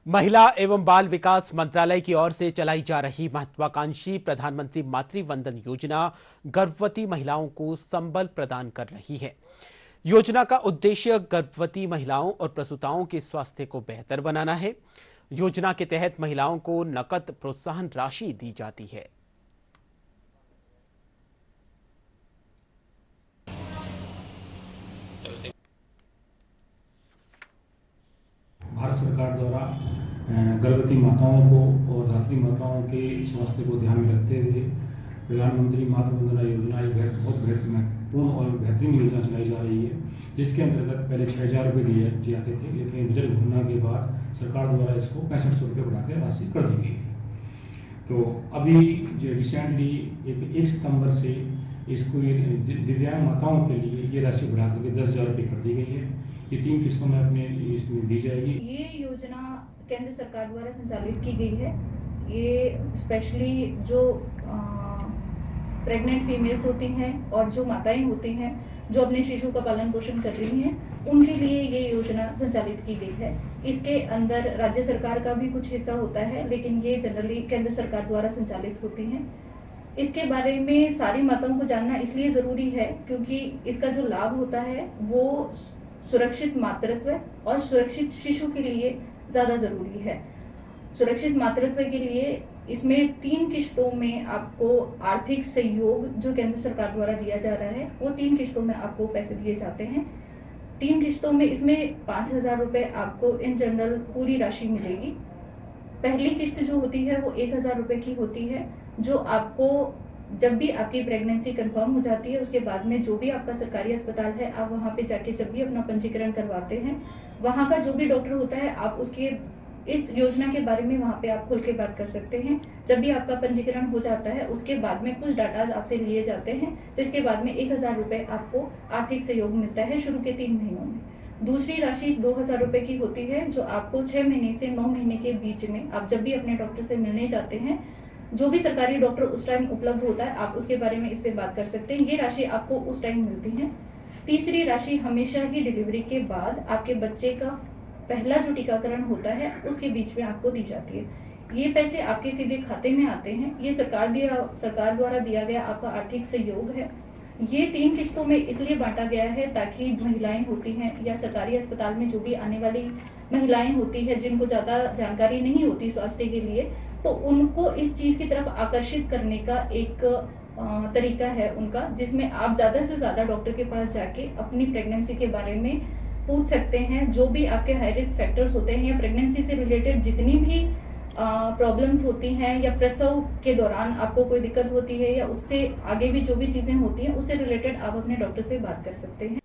महिला एवं बाल विकास मंत्रालय की ओर से चलाई जा रही महत्वाकांक्षी प्रधानमंत्री मातृ वंदन योजना गर्भवती महिलाओं को संबल प्रदान कर रही है। योजना का उद्देश्य गर्भवती महिलाओं और प्रसूताओं के स्वास्थ्य को बेहतर बनाना है। योजना के तहत महिलाओं को नकद प्रोत्साहन राशि दी जाती है। भारत सरकार द्वारा गर्भवती माताओं को और धात्री माताओं के स्वास्थ्य को ध्यान में रखते हुए प्रधानमंत्री मातृ वंदना योजना एक बहुत महत्वपूर्ण और बेहतरीन योजना चलाई जा रही है, जिसके अंतर्गत पहले 6,000 रुपये दिए जाते थे, लेकिन बजट घोषणा के बाद सरकार द्वारा इसको 6500 रुपये बढ़ाकर राशि कर दी गई है। तो अभी जो रिसेंटली 1 सितंबर से इसको दिव्यांग माताओं के लिए ये राशि बढ़ा करके 10,000 रुपये कर दी गई है। ये 3 किस्तों में अपने इसमें दी जाएगी। ये योजना केंद्र सरकार द्वारा संचालित की गई है। ये स्पेशली जो प्रेग्नेंट फीमेल्स होती हैं और जो माताएं होती हैं जो अपने शिशु का पालन पोषण कर रही हैं, उनके लिए ये योजना संचालित की गई है। इसके अंदर राज्य सरकार का भी कुछ हिस्सा होता है, लेकिन ये जनरली केंद्र सरकार द्वारा संचालित होती हैं। इसके बारे में सारी माताओं को जानना इसलिए जरूरी है क्योंकि इसका जो लाभ होता है वो सुरक्षित मातृत्व और सुरक्षित शिशु के लिए ज्यादा जरूरी है। सुरक्षित मातृत्व के लिए इसमें 3 किश्तों में आपको आर्थिक सहयोग जो केंद्र सरकार द्वारा दिया जा रहा है, वो 3 किश्तों में आपको पैसे दिए जाते हैं। 3 किश्तों में इसमें 5,000 रुपए आपको इन जनरल पूरी राशि मिलेगी। पहली किश्त जो होती है वो 1,000 रुपए की होती है, जो आपको जब भी आपकी प्रेगनेंसी कंफर्म हो जाती है उसके बाद में जो भी आपका सरकारी अस्पताल है, आप वहां पे जाके जब भी अपना पंजीकरण करवाते हैं, वहां का जो भी डॉक्टर होता है, आप उसके इस योजना के बारे में वहां पे आप खुल के बात कर सकते हैं। जब भी आपका पंजीकरण हो जाता है उसके बाद में कुछ डाटा आपसे लिए जाते हैं, जिसके बाद में 1,000 रुपए आपको आर्थिक सहयोग मिलता है शुरू के 3 महीनों में। दूसरी राशि 2,000 रुपए की होती है, जो आपको 6 महीने से 9 महीने के बीच में आप जब भी अपने डॉक्टर से मिलने जाते हैं, जो भी सरकारी डॉक्टर उस टाइम उपलब्ध होता है, आप उसके बारे में इससे बात कर सकते हैं। ये राशि आपको उस टाइम मिलती है। तीसरी राशि हमेशा ही डिलीवरी के बाद आपके बच्चे का पहला जो टीकाकरण होता है उसके बीच में आपको दी जाती है। ये पैसे आपके सीधे खाते में आते हैं। ये सरकार द्वारा दिया गया आपका आर्थिक सहयोग है। ये 3 किस्तों में इसलिए बांटा गया है ताकि महिलाएं होती हैं या सरकारी अस्पताल में जो भी आने वाली महिलाएं होती है जिनको ज्यादा जानकारी नहीं होती स्वास्थ्य के लिए, तो उनको इस चीज की तरफ आकर्षित करने का एक तरीका है उनका, जिसमें आप ज्यादा से ज्यादा डॉक्टर के पास जाके अपनी प्रेगनेंसी के बारे में पूछ सकते हैं। जो भी आपके हाई रिस्क फैक्टर्स होते हैं या प्रेगनेंसी से रिलेटेड जितनी भी प्रॉब्लम्स होती हैं या प्रसव के दौरान आपको कोई दिक्कत होती है या उससे आगे भी जो भी चीजें होती हैं, उससे रिलेटेड आप अपने डॉक्टर से बात कर सकते हैं।